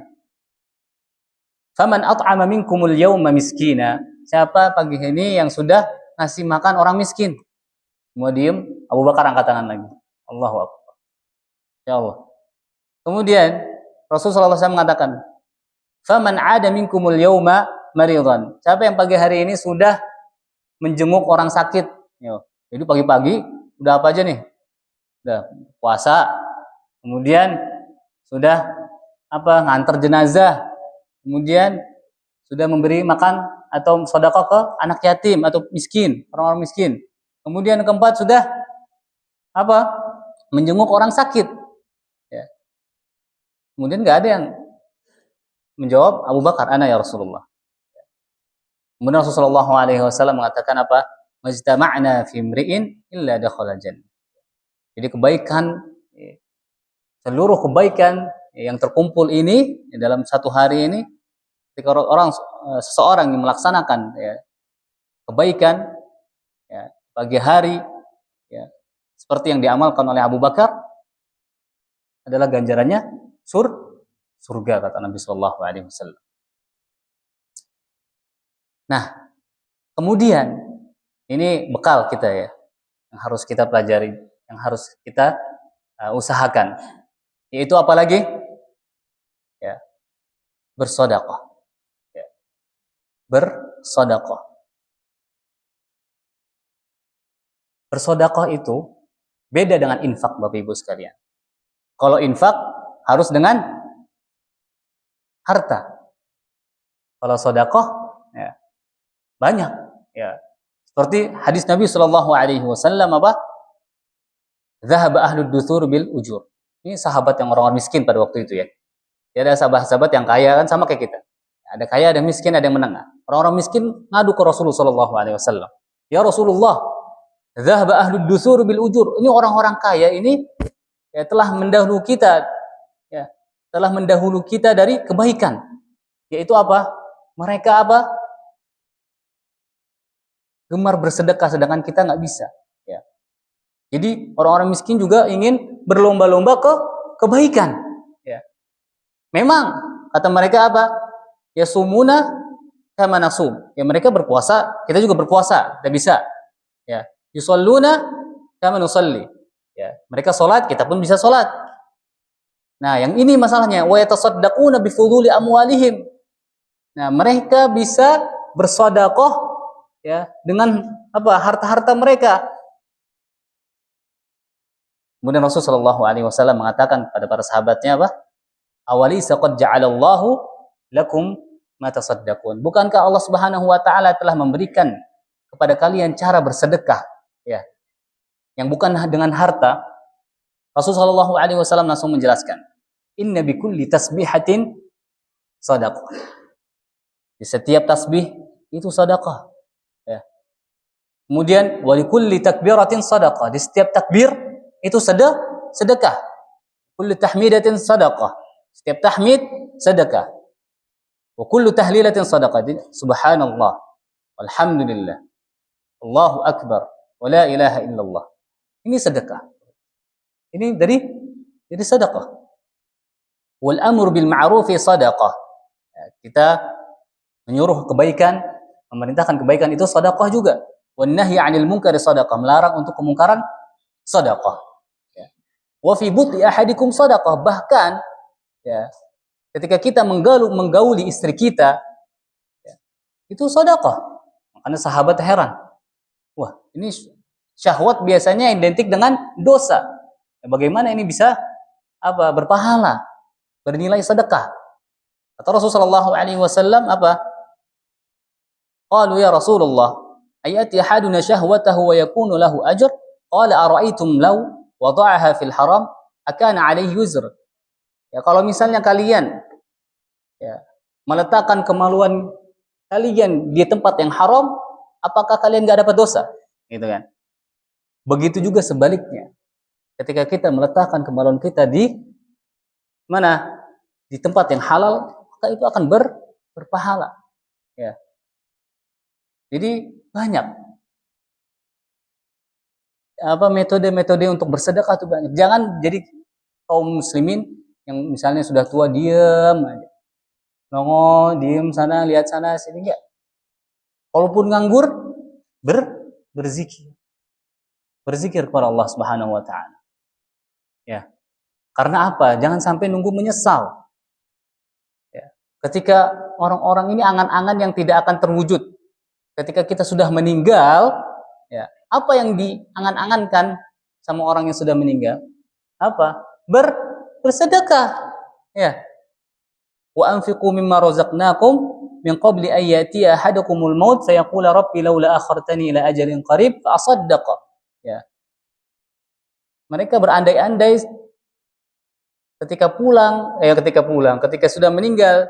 faman at'ama minkumul yawma miskina. Siapa pagi ini yang sudah ngasih makan orang miskin? Semua diem. Abu Bakar angkat tangan lagi. Allahu Akbar. Ya Allah. Kemudian Rasulullah SAW mengatakan, faman ada minkumul yawma maridan. Siapa yang pagi hari ini sudah menjenguk orang sakit? Jadi pagi-pagi udah apa aja nih? Udah puasa. Kemudian sudah apa? Nganter jenazah. Kemudian sudah memberi makan atau sedekah ke anak yatim atau miskin, orang-orang miskin. Kemudian keempat sudah apa? Menjenguk orang sakit. Ya. Kemudian nggak ada yang menjawab Abu Bakar, ana ya Rasulullah. Kemudian Rasulullah SAW mengatakan apa? Majtama'na fi imri'in illa dakhala jannah. Jadi kebaikan, seluruh kebaikan yang terkumpul ini dalam satu hari ini, ketika seseorang yang melaksanakan ya, kebaikan ya, pagi hari ya, seperti yang diamalkan oleh Abu Bakar adalah ganjarannya surga kata Nabi Shallallahu Alaihi Wasallam. Nah, kemudian ini bekal kita ya, yang harus kita pelajari, yang harus kita usahakan, yaitu apa lagi? Ya, bersedekah. Ya, bersedekah. Bersedekah itu beda dengan infak, Bapak Ibu sekalian. Kalau infak harus dengan harta. Kalau sedekah ya banyak ya. Seperti hadis Nabi Shallallahu Alaihi Wasallam apa? Zahaba ahlud duthur bil ujur. Ini sahabat yang orang-orang miskin pada waktu itu ya. Dia ada sahabat-sahabat yang kaya kan sama kayak kita. Ada kaya, ada miskin, ada yang menengah. Orang-orang miskin ngadu ke Rasulullah Shallallahu Alaihi Wasallam. Ya Rasulullah, zahaba ahlud duthur bil ujur. Ini orang-orang kaya ini ya, telah mendahului kita, ya, telah mendahului kita dari kebaikan. Yaitu apa? Mereka apa? Gemar bersedekah, sedangkan kita nggak bisa. Ya. Jadi orang-orang miskin juga ingin berlomba-lomba ke kebaikan. Ya. Memang kata mereka apa? Ya sumuna kama nasum. Ya mereka berpuasa, kita juga berpuasa, tidak bisa. Ya. Yusalluna kama nusalli. Ya, mereka sholat, kita pun bisa sholat. Nah, yang ini masalahnya. Wa yatasaddaquna bi fuduli amwalihim. Nah, mereka bisa bersedekah ya dengan apa? Harta-harta mereka. Kemudian Rasulullah Shallallahu Alaihi Wasallam mengatakan pada para sahabatnya apa? Awali saqad ja'alallahu lakum ma tasaddaqun. Bukankah Allah Subhanahu wa taala telah memberikan kepada kalian cara bersedekah ya? Yang bukan dengan harta. Rasulullah Shallallahu Alaihi Wasallam langsung menjelaskan, Inna bikulli tasbihatin sadaqah. Di setiap tasbih itu sedekah. Ya. Kemudian walikulli takbiratin sadaqah. Di setiap takbir itu sedekah. Kullu tahmidatin sadaqah. Setiap tahmid sedekah. Wa kullu tahlilatin sadaqah. Subhanallah, walhamdulillah, Allahu akbar, wa la ilaha illallah. Ini sedekah. Ini dari sedekah. Wal amru bil ma'rufi sadaqah. Ya, kita menyuruh kebaikan, memerintahkan kebaikan itu sedekah juga. Wan nahyi 'anil munkari sadaqah, melarang untuk kemungkaran sedekah. Ya. Wa fi buti ahadikum sadaqah, bahkan ya, ketika kita menggauli istri kita ya, itu sedekah. Makanya sahabat heran. Wah, ini Syahwat biasanya identik dengan dosa. Bagaimana ini bisa berpahala, bernilai sedekah? Kata Rasulullah SAW apa? Qalu ya Rasulullah, ayati ahaduna syahwatahu wa yakunu lahu ajr? Qala ara'aytum law wada'aha fil haram akana alaihi wizr? Ya, kalau misalnya kalian meletakkan kemaluan kalian di tempat yang haram, apakah kalian enggak dapat dosa? Gitu kan. Begitu juga sebaliknya. Ketika kita meletakkan kemaluan kita di mana? Di tempat yang halal, maka itu akan berpahala. Ya. Jadi banyak metode-metode untuk bersedekah itu banyak. Jangan jadi kaum muslimin yang misalnya sudah tua diam aja. Nongol, diem sana, lihat sana, sini enggak. Walaupun nganggur, berzikir. Berzikir kepada Allah Subhanahu wa taala. Ya. Karena apa? Jangan sampai nunggu menyesal. Ya. Ketika orang-orang ini angan-angan yang tidak akan terwujud. Ketika kita sudah meninggal, ya, apa yang diangan-angankan sama orang yang sudah meninggal? Apa? Bersedekah. Ya. Wa anfiqu mimma razaqnakum min qabli an yatiya ahadakumul maut fayaqula rabbi laula akhartani ila ajalin qarib fa asaddaqa. Ya. Mereka berandai-andai ketika sudah meninggal,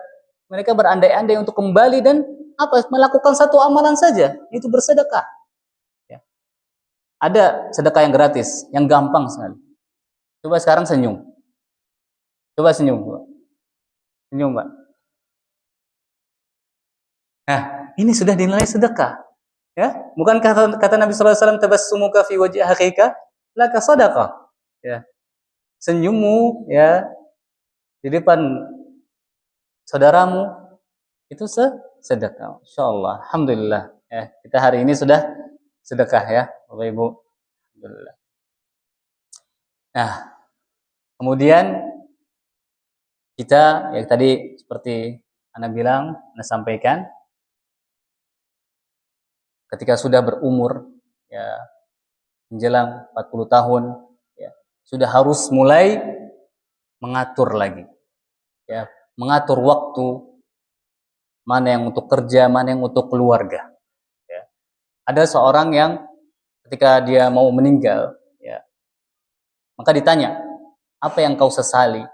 mereka berandai-andai untuk kembali dan melakukan satu amalan saja, itu bersedekah. Ya. Ada sedekah yang gratis, yang gampang sekali. Coba sekarang senyum. Coba senyum. Senyum, Pak. Nah, ini sudah dinilai sedekah. Ya, bukan kata Nabi sallallahu alaihi wasallam tabassumuka fi wajhi akhika laka sadaqah. Ya. Senyummu ya di depan saudaramu itu sedekah. Insyaallah. Alhamdulillah. Ya, kita hari ini sudah sedekah ya, Bapak Ibu. Alhamdulillah. Nah, kemudian kita ya tadi seperti Anda bilang, Anda sampaikan ketika sudah berumur ya menjelang 40 tahun ya sudah harus mulai mengatur lagi. Ya, mengatur waktu mana yang untuk kerja, mana yang untuk keluarga. Ya. Ada seorang yang ketika dia mau meninggal, ya, maka ditanya, apa yang kau sesali?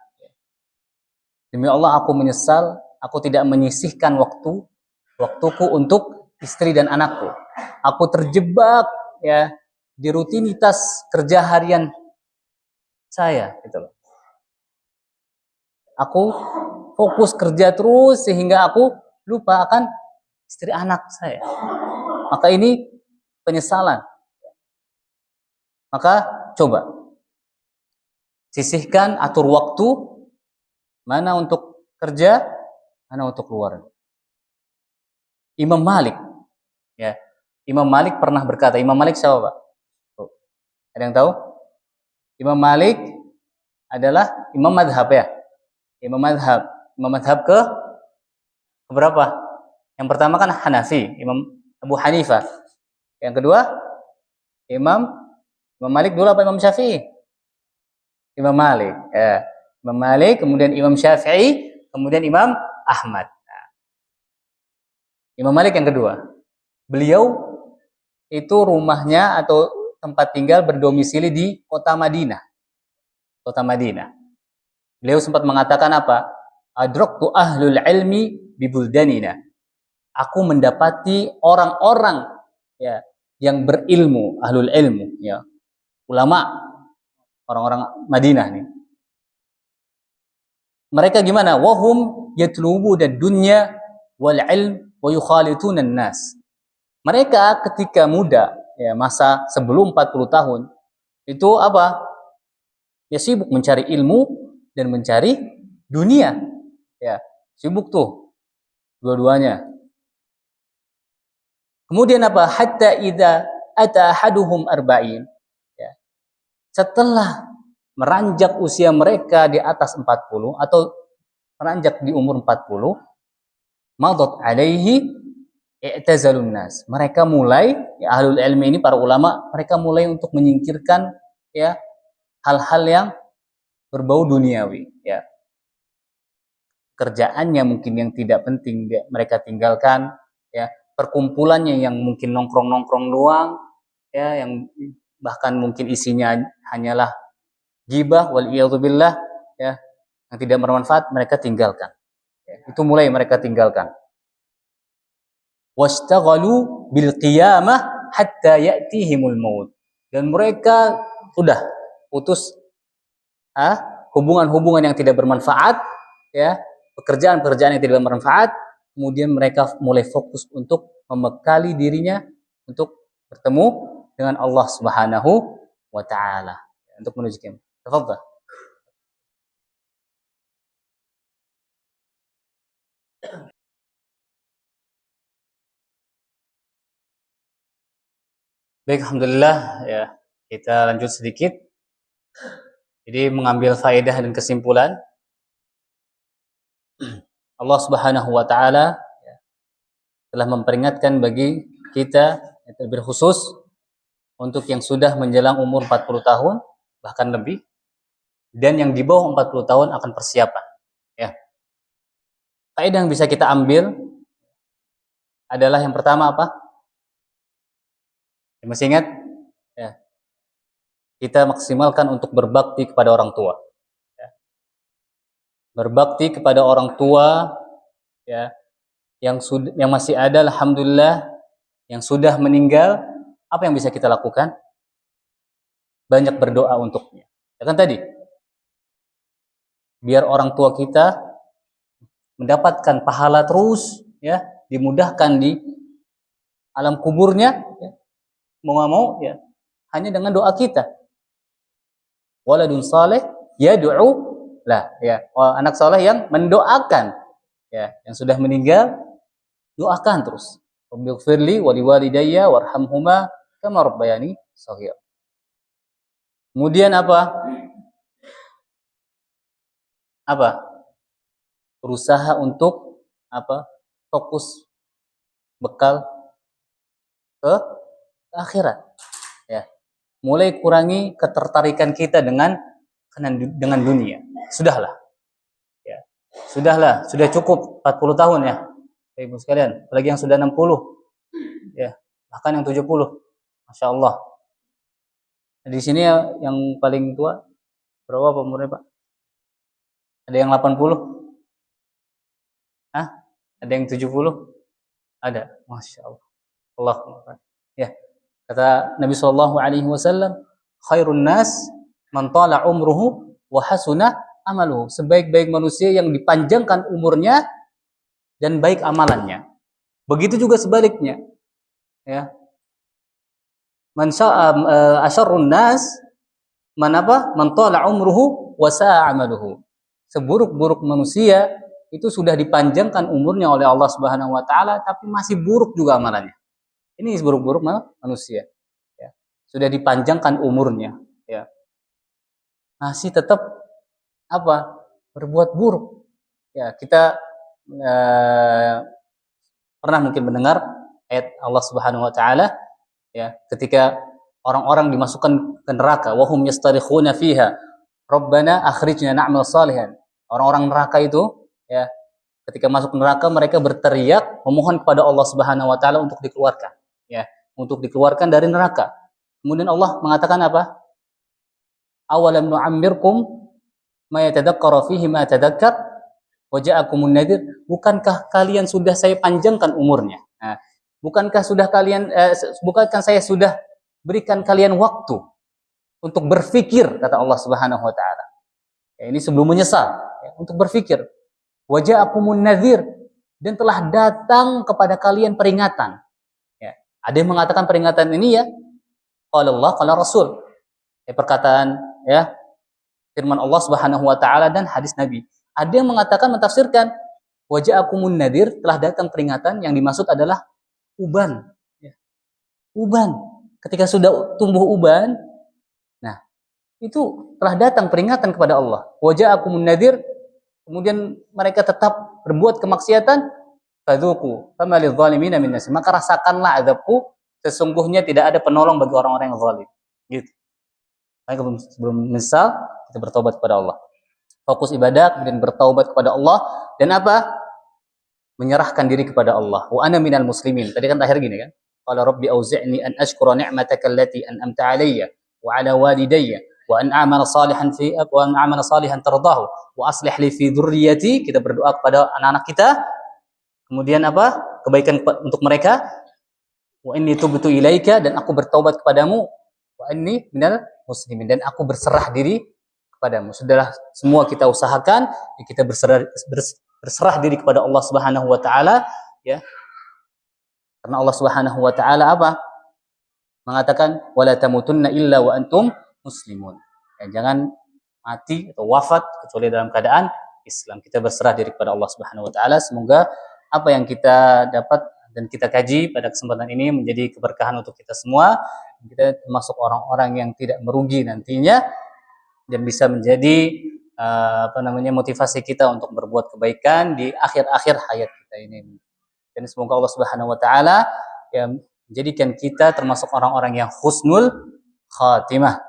Demi Allah aku menyesal, aku tidak menyisihkan waktuku untuk istri dan anakku. Aku terjebak ya di rutinitas kerja harian saya, gitu loh. Aku fokus kerja terus sehingga aku lupa akan istri anak saya. Maka ini penyesalan. Maka coba sisihkan, atur waktu mana untuk kerja, mana untuk keluarga. Imam Malik, ya, Imam Malik pernah berkata, Imam Malik siapa Pak? Ada yang tahu? Imam Malik adalah imam madhab ya. Imam madhab ke berapa? Yang pertama kan Hanafi, Imam Abu Hanifah. Yang kedua Imam Malik dulu apa Imam Syafi'i? Imam Malik. Ya. Imam Malik, kemudian Imam Syafi'i, kemudian Imam Ahmad. Nah. Imam Malik yang kedua. Beliau itu rumahnya atau tempat tinggal berdomisili di kota Madinah. Kota Madinah. Beliau sempat mengatakan apa? Adraktu ahlul ilmi bibuldanina. Aku mendapati orang-orang ya yang berilmu, ahlul ilmu ya. Ulama, orang-orang Madinah nih. Mereka gimana? Wahum yatlubu dan dunya wal ilm wa yukhalituna nas. Mereka ketika muda, ya masa sebelum 40 tahun, itu apa? Ya sibuk mencari ilmu dan mencari dunia. Ya, sibuk tuh dua-duanya. Kemudian apa? Hatta idza ata ahaduhum arba'in. Ya. Setelah meranjak usia mereka di atas 40 atau meranjak di umur 40, madat alaihi i'tazalun nas. Mereka mulai, ya, ahlul ilmi ini para ulama, mereka mulai untuk menyingkirkan ya hal-hal yang berbau duniawi, ya. Kerjaannya mungkin yang tidak penting mereka tinggalkan, ya. Perkumpulannya yang mungkin nongkrong-nongkrong doang, ya, yang bahkan mungkin isinya hanyalah ghibah wal iyadzubillah, ya, yang tidak bermanfaat mereka tinggalkan. Ya, itu mulai mereka tinggalkan. Washtaghalu bil qiyamah hatta ya'tihimul maut. Dan mereka sudah putus hubungan-hubungan yang tidak bermanfaat, ya, pekerjaan-pekerjaan yang tidak bermanfaat, kemudian mereka mulai fokus untuk membekali dirinya untuk bertemu dengan Allah Subhanahu wa taala, untuk menuju kiamat. Tafadhal. Baik, alhamdulillah, ya. Kita lanjut sedikit. Jadi mengambil faedah dan kesimpulan, Allah Subhanahu wa taala telah memperingatkan bagi kita terlebih khusus untuk yang sudah menjelang umur 40 tahun bahkan lebih, dan yang di bawah 40 tahun akan persiapan, ya. Faedah yang bisa kita ambil adalah yang pertama apa? Masih ingat? Ya. Kita maksimalkan untuk berbakti kepada orang tua. Ya. Berbakti kepada orang tua, ya, yang masih ada, alhamdulillah, yang sudah meninggal, apa yang bisa kita lakukan? Banyak berdoa untuknya. Ya kan tadi? Biar orang tua kita mendapatkan pahala terus, ya, dimudahkan di alam kuburnya, ya. Mau nggak mau, ya, hanya dengan doa kita. Waladun saleh yad'u lah, ya, anak saleh yang mendoakan, ya, yang sudah meninggal, doakan terus. Rabbighfirli wa liwalidayya warhamhuma kama rabbayani shaghira. Kemudian apa? Apa? Berusaha untuk apa? Fokus bekal ke akhirat, ya. Mulai kurangi ketertarikan kita dengan dunia. Sudahlah, ya. Sudahlah, sudah cukup 40 tahun, ya, Ibu sekalian, apalagi yang sudah 60, ya, bahkan yang 70. Masya Allah. Di sini yang paling tua berapa umurnya, Pak? Ada yang 80? Ada yang 70? Ada. Masya Allah. Allah. Ya. Kata Nabi Shallallahu Alaihi Wasallam, khairun nas man tala umruhu wa hasuna amaluhu. Sebaik-baik manusia yang dipanjangkan umurnya dan baik amalannya. Begitu juga sebaliknya, ya. Man asyarrun nas man tala umruhu wa sa'a amaluhu. Seburuk-buruk manusia itu sudah dipanjangkan umurnya oleh Allah Subhanahu wa taala tapi masih buruk juga amalannya. Ini seburuk-buruk manusia, ya. Sudah dipanjangkan umurnya, ya, masih tetap apa? Berbuat buruk. Ya, kita pernah mungkin mendengar ayat Allah Subhanahu wa taala, ya, ketika orang-orang dimasukkan ke neraka, wa hum yastarikhuna fiha, Rabbana akhrijna na'mal salihan. Orang-orang neraka itu, ya, ketika masuk neraka mereka berteriak memohon kepada Allah Subhanahu wa taala untuk dikeluarkan, ya, untuk dikeluarkan dari neraka. Kemudian Allah mengatakan apa? Awalam nu'ammirkum ma yatadzakkara fihi ma tadzakkar wa ja'akumun nadhir. Bukankah kalian sudah saya panjangkan umurnya? Nah, bukankah saya sudah berikan kalian waktu untuk berpikir, kata Allah Subhanahu wa taala. Ya, ini sebelum menyesal, ya, untuk berpikir. Wa ja'akumun nadhir, dan telah datang kepada kalian peringatan. Ya, ada yang mengatakan peringatan ini, ya, qala Allah, qala Rasul. Ya, perkataan, ya, firman Allah Subhanahu wa taala dan hadis Nabi. Ada yang mengatakan, mentafsirkan wa ja'akumun nadhir, telah datang peringatan, yang dimaksud adalah uban. Ya. Uban. Ketika sudah tumbuh uban, nah, itu telah datang peringatan kepada Allah. Wa ja'akumun nadhir, kemudian mereka tetap berbuat kemaksiatan, fadzuqu fama lidh-dhalimina min nasir. Maka rasakanlah azabku, sesungguhnya tidak ada penolong bagi orang-orang yang zalim. Gitu. Maka sebelum menyesal, kita bertobat kepada Allah. Fokus ibadah, kemudian bertaubat kepada Allah, dan apa? Menyerahkan diri kepada Allah. Wa ana minal muslimin. Tadi kan terakhir gini kan? Qala rabbi auzi'ni an ashkura ni'mataka allati an'amta 'alayya wa 'ala walidayya wa an a'mala salihan tardahu wa aslih li fi dzurriyyati. Kita berdoa kepada anak-anak kita. Kemudian apa? Kebaikan untuk mereka. Wa inni tubtu ilaika, dan aku bertaubat kepadamu. Wa inni minal muslimin, dan aku berserah diri kepadamu. Sudahlah, semua kita usahakan, kita berserah diri kepada Allah Subhanahu wa taala, ya. Karena Allah Subhanahu wa taala apa? Mengatakan wala tamutunna illa wa antum muslimun. Ya, jangan mati atau wafat kecuali dalam keadaan Islam. Kita berserah diri kepada Allah Subhanahu wa taala. Semoga apa yang kita dapat dan kita kaji pada kesempatan ini menjadi keberkahan untuk kita semua. Kita termasuk orang-orang yang tidak merugi nantinya, dan bisa menjadi motivasi kita untuk berbuat kebaikan di akhir-akhir hayat kita ini. Dan semoga Allah Subhanahu wa taala yang menjadikan kita termasuk orang-orang yang husnul khatimah.